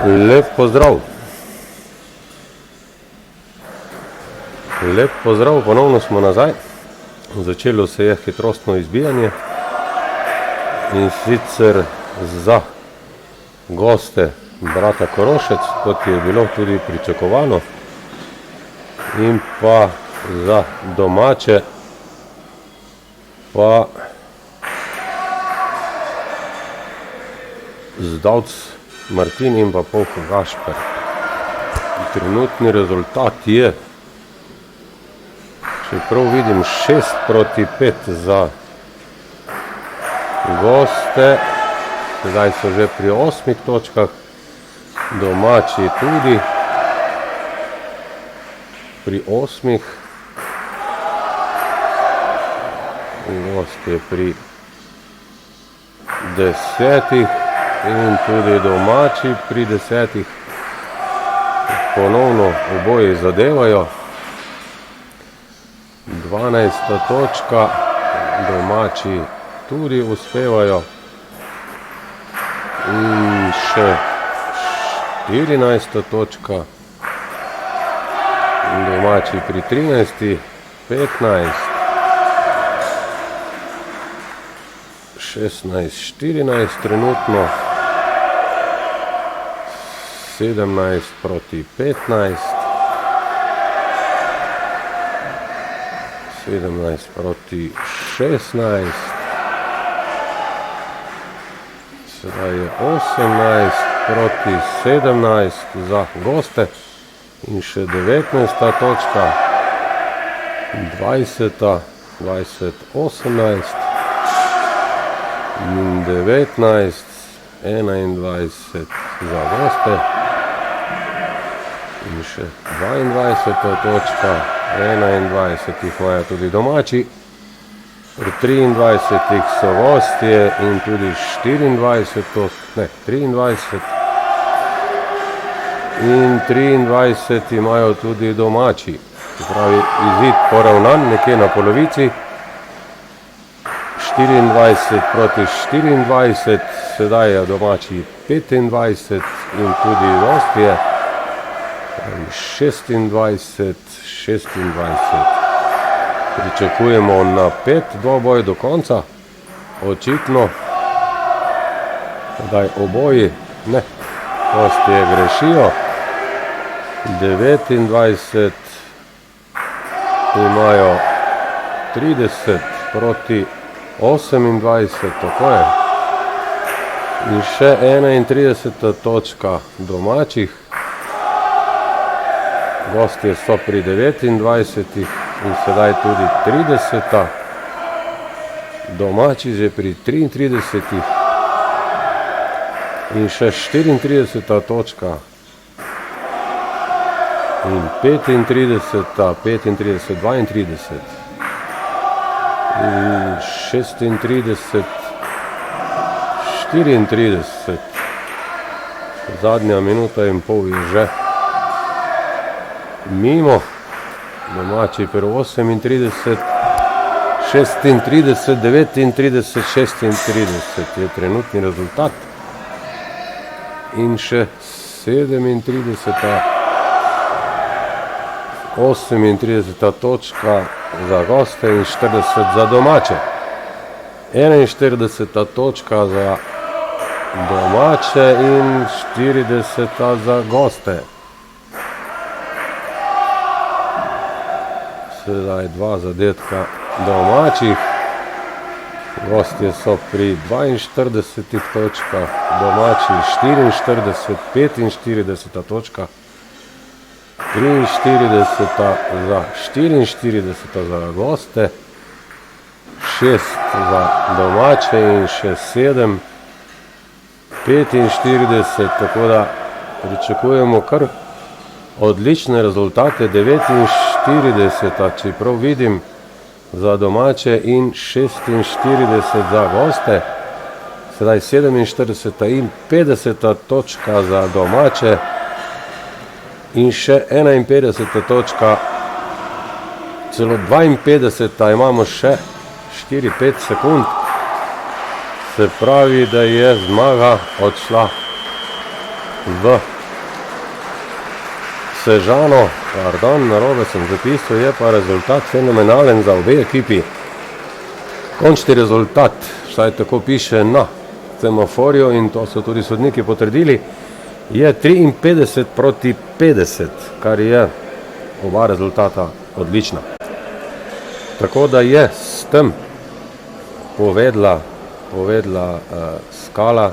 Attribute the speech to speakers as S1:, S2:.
S1: Lep pozdrav. Lep pozdrav, ponovno smo nazaj. Začelo se je hitrostno izbijanje in sicer za goste brata Korošec, kot je bilo tudi pričakovano, in pa za domače pa Zdavc Martin in pa Polko Gašper. Trenutni rezultat je, čeprav vidim, 6-5 za goste, sedaj so že pri 8 točkah, domači tudi pri 8, goste pri 10 in tudi domači pri 10. Ponovno oboje zadevajo. 12. točka, domači tudi uspevajo. In še 14. točka, domači pri 13. 15. 16-14 trenutno, 17-15, 17-16, sedaj je 18-17 za goste in še 19. točka, 20-18 in 19-21 za goste in še 22. točka, 21 jih imajo tudi domači, pri 23 so gostje in tudi 23 in 23 imajo tudi domači, se pravi izid poravnan nekje na polovici. 24-24, sedaj je domači 25 in tudi gostje 26-26. Pričakujemo napet dvoboj do konca, očitno, sedaj oboji, ne, gostje grešijo, 29 imajo 30 proti 28, tako je. In še 31. točka domačih. Gostje so pri 29 in sedaj tudi 30. Domači že pri 33 in še 34. točka in 35, 32 in 36, 34, zadnja minuta in pol je že mimo, domači pri 38, 36, 39, 36 je trenutni rezultat in še 37, 38. točka za goste in 40 za domače. 41. točka za domače in 40 za goste. Sedaj 2 zadetka domačih. Gostje so pri 42 točkah, domači 44, 45 točka. 43 za 44 za goste, 6 za domače in še 7, 45, tako da pričakujemo kar odlične rezultate, 49, čeprav vidim, za domače in 46 za goste, sedaj 47 in 50 točka za domače, in še 51. točka, celo 52. imamo še 4-5 sekund, se pravi, da je zmaga odšla v Sežano, pardon, narobe sem zapisal, je pa rezultat fenomenalen za obe ekipi. Končni rezultat, vsaj tako piše na semaforju in to so tudi sodniki potrdili, je 53-50, kar je oba rezultata odlična. Tako da je s tem povedla Skala